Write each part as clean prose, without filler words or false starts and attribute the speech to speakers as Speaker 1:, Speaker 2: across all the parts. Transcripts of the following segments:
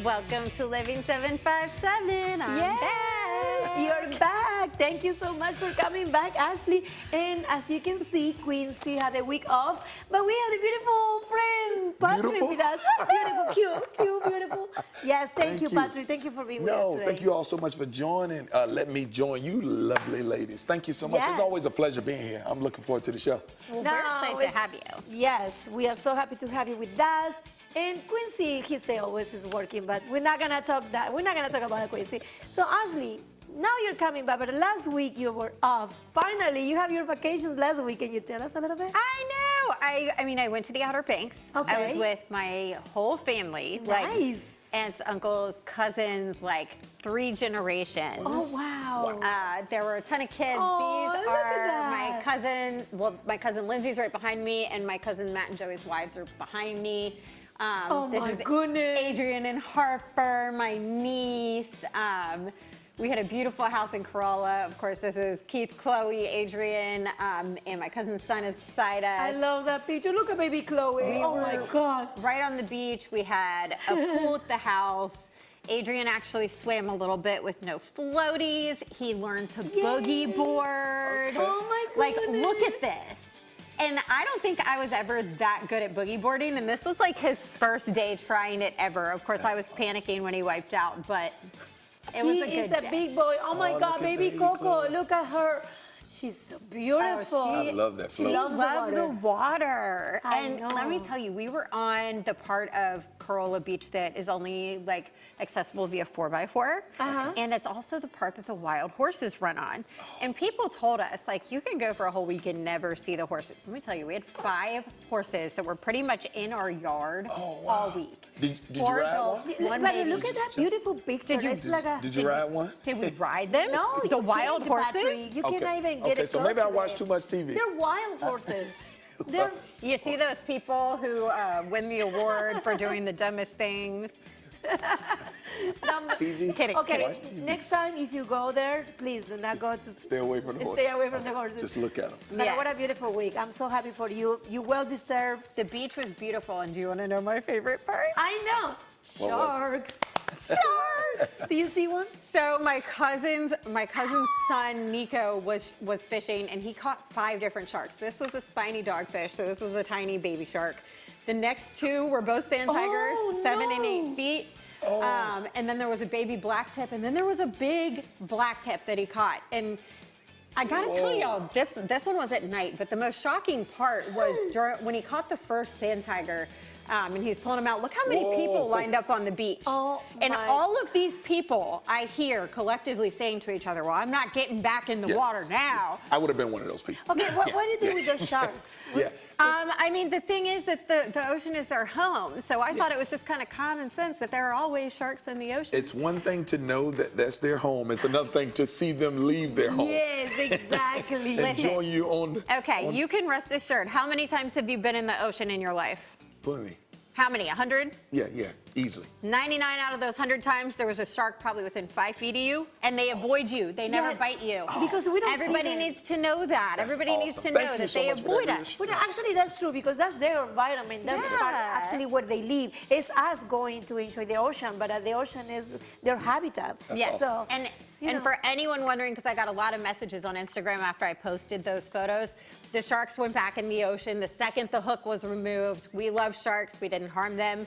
Speaker 1: Welcome to Living 757. I'm back.
Speaker 2: You're back. Thank you so much for coming back, Ashley. And as you can see, Quincy had a week off, but we have the beautiful friend Patrick with us. Beautiful, cute, beautiful. Yes, thank you, Patrick. Thank you for being with us today.
Speaker 3: Thank you all so much for joining. Let me join you, lovely ladies. Thank you so much.
Speaker 2: Yes.
Speaker 3: It's always a pleasure being here. I'm looking forward to the show.
Speaker 1: Well, we're excited to have you.
Speaker 2: Yes, we are so happy to have you with us. And Quincy, he say always is working, but we're not gonna talk that. We're not gonna talk about Quincy. So Ashley, now you're coming back, but last week you were off. Finally, you have your vacations last week. Can you tell us a little bit?
Speaker 1: I know. I mean, I went to the Outer Banks.
Speaker 2: Okay.
Speaker 1: I was with my whole family.
Speaker 2: Nice.
Speaker 1: Like aunts, uncles, cousins, like 3 generations.
Speaker 2: Oh, wow.
Speaker 1: There were a ton of kids.
Speaker 2: Oh,
Speaker 1: These
Speaker 2: look at
Speaker 1: are
Speaker 2: that.
Speaker 1: my cousin, my cousin Lindsay's right behind me, and my cousin Matt and Joey's wives are behind me.
Speaker 2: Oh,
Speaker 1: this
Speaker 2: my
Speaker 1: is
Speaker 2: goodness.
Speaker 1: Adrian and Harper, my niece. We had a beautiful house in Corolla. Of course, this is Keith, Chloe, Adrian, and my cousin's son is beside us.
Speaker 2: I love that picture. Look at baby Chloe. Oh my God.
Speaker 1: Right on the beach. We had a pool at the house. Adrian actually swam a little bit with no floaties. He learned to boogie board.
Speaker 2: Oh my
Speaker 1: Like,
Speaker 2: goodness.
Speaker 1: look at this. And I don't think I was ever that good at boogie boarding, and this was like his first day trying it ever. Of course, I was panicking when he wiped out, but it was a good day.
Speaker 2: He is a big boy. Oh my
Speaker 3: Oh,
Speaker 2: God,
Speaker 3: look at
Speaker 2: baby
Speaker 3: baby
Speaker 2: Coco.
Speaker 3: Chloe.
Speaker 2: Look at her. She's so beautiful.
Speaker 3: I love that
Speaker 2: She
Speaker 3: float.
Speaker 2: loves the water.
Speaker 1: water.
Speaker 2: I
Speaker 1: And
Speaker 2: know.
Speaker 1: let me tell you, we were on the part of Corolla Beach that is only like accessible via 4x4. And it's also the part that the wild horses run on. And people told us, like, you can go for a whole week and never see the horses. Let me tell you, we had 5 horses that were pretty much in our yard all week.
Speaker 3: Did you
Speaker 1: 4
Speaker 3: ride
Speaker 1: adults,
Speaker 3: one?
Speaker 1: 1
Speaker 2: But
Speaker 1: baby.
Speaker 2: look at that beautiful picture. It's like a,
Speaker 3: Did you ride one?
Speaker 1: Did we ride them?
Speaker 2: No,
Speaker 1: the
Speaker 2: you
Speaker 1: wild
Speaker 2: can't,
Speaker 1: horses?
Speaker 2: Patrick. You cannot even get
Speaker 3: Okay,
Speaker 2: it
Speaker 3: so
Speaker 2: close
Speaker 3: maybe I
Speaker 2: to
Speaker 3: watched
Speaker 2: them.
Speaker 3: too much TV.
Speaker 2: They're wild horses. They're
Speaker 1: You see those people who win the award for doing the dumbest things?
Speaker 3: TV?
Speaker 1: Kidding.
Speaker 2: okay.
Speaker 3: Watch TV.
Speaker 2: Next time, if you go there, please do not go to
Speaker 3: Stay away from the horse.
Speaker 2: Stay away from the horses.
Speaker 3: Just look at them.
Speaker 2: But
Speaker 1: Yes.
Speaker 2: what a beautiful week. I'm so happy for you. You well deserved.
Speaker 1: The beach was beautiful, and do you want to know my favorite part?
Speaker 2: I know.
Speaker 3: What was
Speaker 2: Sharks. Sharks. Do you see one?
Speaker 1: So my cousin's son Nico was fishing, and he caught 5 different sharks. This was a spiny dogfish, so this was a tiny baby shark. The next 2 were both sand tigers,
Speaker 2: Oh,
Speaker 1: 7 and
Speaker 2: no.
Speaker 1: 8 feet. And then there was a baby blacktip, and then there was a big blacktip that he caught. And I gotta tell y'all, this one was at night, but the most shocking part was when he caught the first sand tiger. And he was pulling them out. Look how many people lined up on the beach.
Speaker 2: Oh,
Speaker 1: and
Speaker 2: my.
Speaker 1: all of these people I hear collectively saying to each other, well, I'm not getting back in the water now.
Speaker 3: I would have been one of those people.
Speaker 2: Okay, what do you do with those sharks?
Speaker 3: Yeah.
Speaker 1: I mean, the thing is that the ocean is their home. So I thought it was just kind of common sense that there are always sharks in the ocean.
Speaker 3: It's one thing to know that that's their home. It's another thing to see them leave their home.
Speaker 2: Yes, exactly.
Speaker 3: And join you on.
Speaker 1: Okay, you can rest assured. How many times have you been in the ocean in your life?
Speaker 3: Plenty.
Speaker 1: How many? 100?
Speaker 3: Yeah, easily.
Speaker 1: 99 out of those 100 times, there was a shark probably within 5 feet of you, and they avoid you. They never bite you.
Speaker 2: Because we don't
Speaker 1: Everybody
Speaker 2: see them.
Speaker 1: needs to know that.
Speaker 3: That's
Speaker 1: Everybody needs
Speaker 3: awesome.
Speaker 1: to
Speaker 3: Thank
Speaker 1: know
Speaker 3: you
Speaker 1: that
Speaker 3: so
Speaker 1: they
Speaker 3: much for that
Speaker 1: avoid us.
Speaker 3: reassurance.
Speaker 2: Well, actually, that's true because that's their environment. That's part, actually where they live. It's us going to enjoy the ocean, but the ocean is their habitat.
Speaker 1: Yes,
Speaker 2: So,
Speaker 1: and
Speaker 2: you know.
Speaker 1: for anyone wondering, because I got a lot of messages on Instagram after I posted those photos, the sharks went back in the ocean the second the hook was removed. We love sharks. We didn't harm them.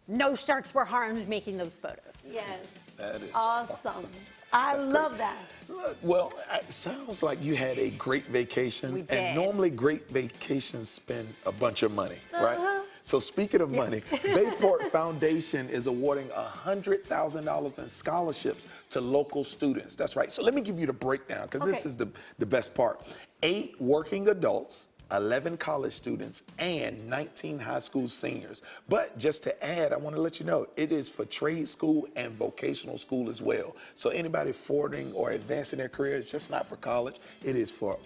Speaker 1: No sharks were harmed making those photos.
Speaker 2: Yes.
Speaker 3: That is
Speaker 2: awesome. I
Speaker 3: That's
Speaker 2: love
Speaker 3: great.
Speaker 2: that.
Speaker 3: Look, well, it sounds like you had a great vacation.
Speaker 1: We did.
Speaker 3: And normally great vacations spend a bunch of money, right? So speaking of money, Bayport Foundation is awarding $100,000 in scholarships to local students. That's right. So let me give you the breakdown because this is the best part. 8 working adults, 11 college students, and 19 high school seniors. But just to add, I want to let you know, it is for trade school and vocational school as well. So anybody forwarding or advancing their career, it's just not for college. It is for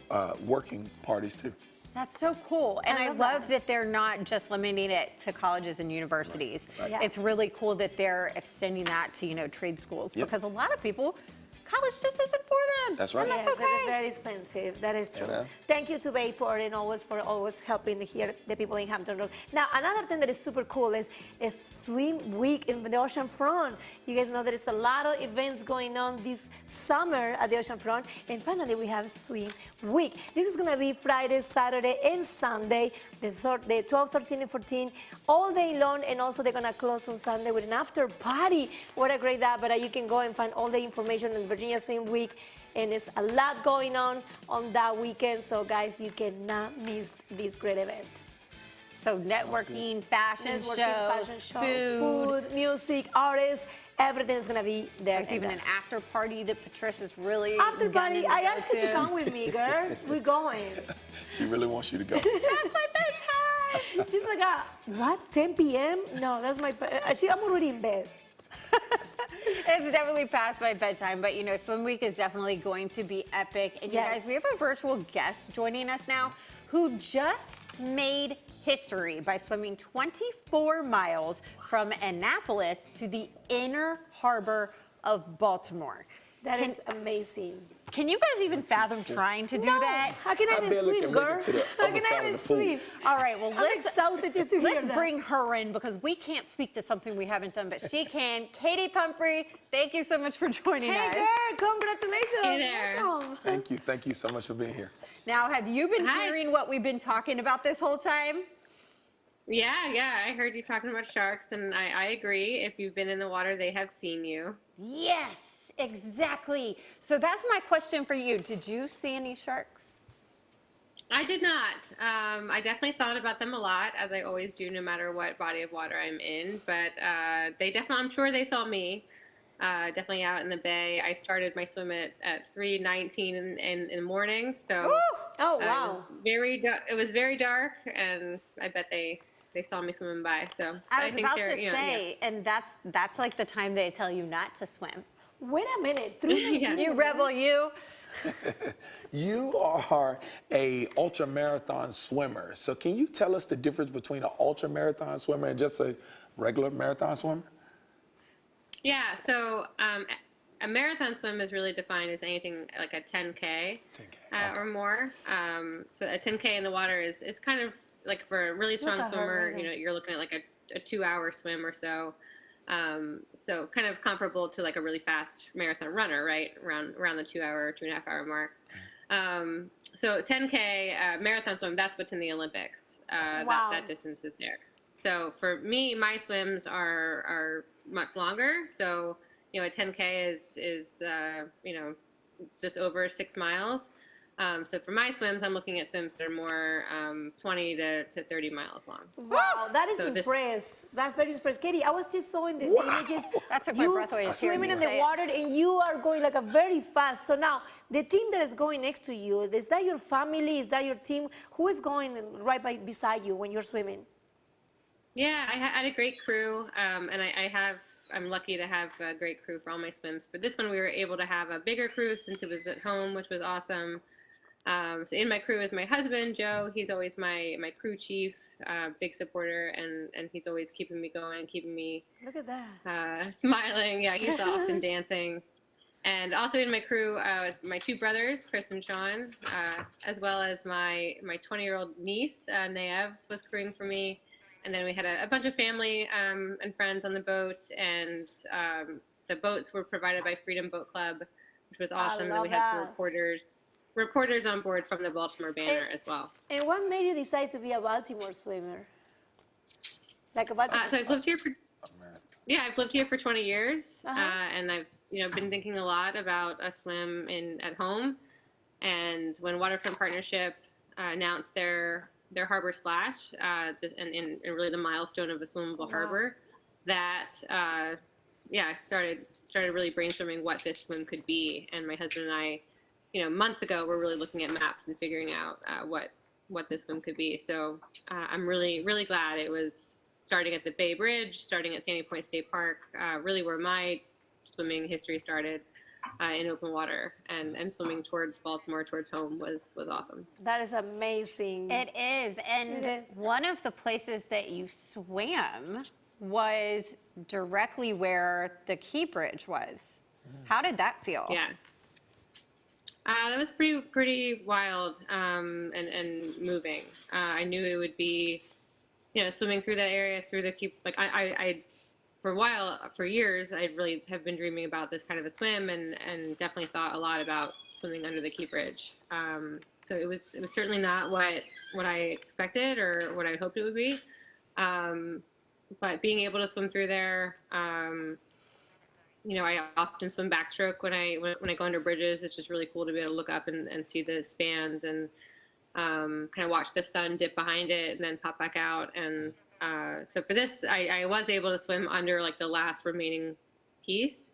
Speaker 3: working parties too.
Speaker 1: That's so cool. And I
Speaker 2: love
Speaker 1: love that they're not just limiting it to colleges and universities.
Speaker 2: Yeah.
Speaker 1: It's really cool that they're extending that to, trade schools, because a lot of people, college just isn't for
Speaker 3: That's right.
Speaker 2: Yes, it is very expensive. That is true.
Speaker 3: You know?
Speaker 2: Thank you to Bayport and for always helping here the people in Hampton Road. Now, another thing that is super cool is Swim Week in the ocean front. You guys know there is a lot of events going on this summer at the ocean front. And finally, we have Swim Week. This is going to be Friday, Saturday, and Sunday, the 12, 13, and 14, all day long. And also, they're going to close on Sunday with an after party. What a great day. But you can go and find all the information on Virginia Swim Week. And there's a lot going on that weekend. So, guys, you cannot miss this great event.
Speaker 1: So networking, fashion shows,
Speaker 2: food, music, artists, everything is gonna be there.
Speaker 1: There's even an after party that Patricia's really
Speaker 2: after party. I asked her
Speaker 1: to
Speaker 2: to come with me, girl. We're going.
Speaker 3: She really wants you to go.
Speaker 1: That's my bedtime.
Speaker 2: She's like, what? 10 p.m.? No, that's my. I'm already in bed.
Speaker 1: It's definitely past my bedtime, but you know, Swim Week is definitely going to be epic. And you guys, we have a virtual guest joining us now who just made history by swimming 24 miles from Annapolis to the inner harbor of Baltimore.
Speaker 2: That is amazing.
Speaker 1: Can you guys even fathom trying to do that?
Speaker 2: How can I even swim, girl? How can I even swim?
Speaker 1: All right, well,
Speaker 2: I'm exhausted just to hear that.
Speaker 1: Let's bring her in because we can't speak to something we haven't done, but she can. Katie Pumphrey, thank you so much for joining us.
Speaker 2: Hey, girl, congratulations.
Speaker 4: Hey there.
Speaker 2: Welcome.
Speaker 3: Thank you so much for being here.
Speaker 1: Now, have you been
Speaker 4: Hi.
Speaker 1: hearing what we've been talking about this whole time?
Speaker 4: Yeah, I heard you talking about sharks, and I agree. If you've been in the water, they have seen you.
Speaker 1: Yes, exactly. So that's my question for you. Did you see any sharks?
Speaker 4: I did not. I definitely thought about them a lot, as I always do, no matter what body of water I'm in. But I'm sure they saw me. Definitely out in the bay. I started my swim at 3:19 in the morning. So,
Speaker 2: oh wow,
Speaker 4: it was very dark, and I bet they saw me swimming by. So
Speaker 1: I was
Speaker 4: think
Speaker 1: about
Speaker 4: they're,
Speaker 1: to
Speaker 4: you know,
Speaker 1: say, and that's like the time they tell you not to swim.
Speaker 2: wait a minute, 3:19.
Speaker 1: You rebel, you.
Speaker 3: You are a ultra marathon swimmer. So can you tell us the difference between an ultra marathon swimmer and just a regular marathon swimmer?
Speaker 4: Yeah, so a marathon swim is really defined as anything like a 10K, or more. So a 10K in the water is kind of like for a really strong swimmer, you know, you're looking at like a 2-hour swim or so. So kind of comparable to like a really fast marathon runner, right? Around the 2-hour, 2.5-hour mark. So 10K marathon swim, that's what's in the Olympics.
Speaker 2: Wow.
Speaker 4: That distance is there. So for me, my swims are much longer. So, you know, a 10K is you know, it's just over 6 miles. So for my swims, I'm looking at swims that are more 20 to 30 miles long.
Speaker 2: Wow, that is
Speaker 4: So
Speaker 2: impressive. That's very impressive. Katie, I was just showing the images.
Speaker 1: That took my
Speaker 2: you
Speaker 1: breath away just hearing
Speaker 2: swimming
Speaker 1: you
Speaker 2: in the
Speaker 1: say it.
Speaker 2: water, and you are going like a very fast. So now, the team that is going next to you, is that your family? Is that your team? Who is going right beside you when you're swimming?
Speaker 4: Yeah, I had a great crew, and I'm lucky to have a great crew for all my swims. But this one, we were able to have a bigger crew since it was at home, which was awesome. So in my crew is my husband, Joe. He's always my crew chief, big supporter, and he's always keeping me going, keeping me
Speaker 2: Look at that.
Speaker 4: smiling. Yeah, he's often dancing. And also in my crew, my 2 brothers, Chris and Sean, as well as my 20-year-old niece, Naev, was crewing for me. And then we had a bunch of family and friends on the boat, and the boats were provided by Freedom Boat Club, which was awesome. And we had some reporters on board from the Baltimore Banner as well.
Speaker 2: And what made you decide to be a Baltimore swimmer? Like a Baltimore
Speaker 4: So I've lived here for 20 years, and I've been thinking a lot about a swim at home. And when Waterfront Partnership announced their harbor splash, and really the milestone of a swimmable harbor, that I started really brainstorming what this swim could be. And my husband and I, months ago, we're really looking at maps and figuring out what this swim could be. So I'm really, really glad it was starting at the Bay Bridge, starting at Sandy Point State Park, really where my swimming history started in open water, and swimming towards Baltimore, towards home was awesome.
Speaker 2: That is amazing.
Speaker 1: It is. And one of the places that you swam was directly where the Key Bridge was. How did that feel?
Speaker 4: Yeah. That was pretty wild and moving. I knew it would be, swimming through that area through the keep. Like I for a while, for years, I really have been dreaming about this kind of a swim, and definitely thought a lot about swimming under the Key Bridge. So it was certainly not what I expected or what I hoped it would be. But being able to swim through there. I often swim backstroke when I go under bridges. It's just really cool to be able to look up and see the spans and kind of watch the sun dip behind it and then pop back out. And so for this, I was able to swim under like the last remaining piece.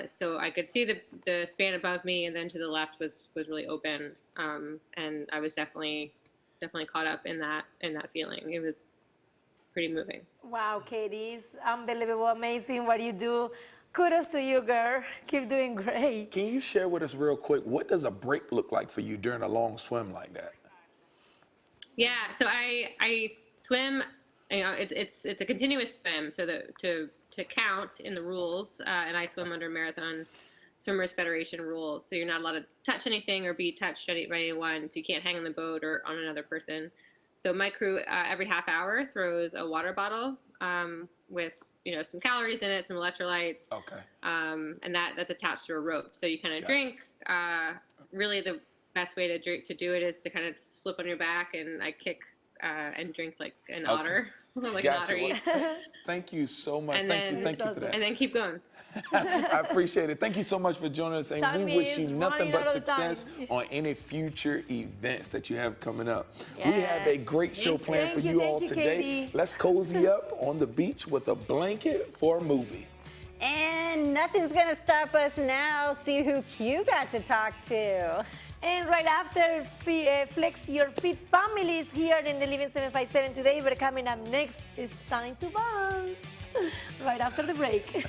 Speaker 4: So I could see the span above me, and then to the left was really open. And I was definitely caught up in that feeling. It was pretty moving.
Speaker 2: Wow, Katie, it's unbelievable, amazing what you do. Kudos to you, girl. Keep doing great.
Speaker 3: Can you share with us real quick, what does a break look like for you during a long swim like that?
Speaker 4: Yeah, so I swim. It's a continuous swim. So to count in the rules, and I swim under Marathon Swimmers Federation rules. So you're not allowed to touch anything or be touched by anyone. So you can't hang on the boat or on another person. So my crew every half hour throws a water bottle with some calories in it, some electrolytes. Okay. And that's attached to a rope. So you kind of drink. Really, the best way to do it is to kind of flip on your back, and I kick and drink like an otter, like an otter eats.
Speaker 3: Thank you so much.
Speaker 4: And
Speaker 3: Thank you for that.
Speaker 4: And then keep going.
Speaker 3: I appreciate it. Thank you so much for joining us, and we wish you nothing but success on any future events that you have coming up. Yes. We have a great show planned for you all today.
Speaker 2: Katie.
Speaker 3: Let's cozy up on the beach with a blanket for a movie.
Speaker 1: And nothing's gonna stop us now. See who Q got to talk to.
Speaker 2: And right after Flex Your Fit families here in the Living 757 today, we're coming up next. It's time to bounce. Right after the break.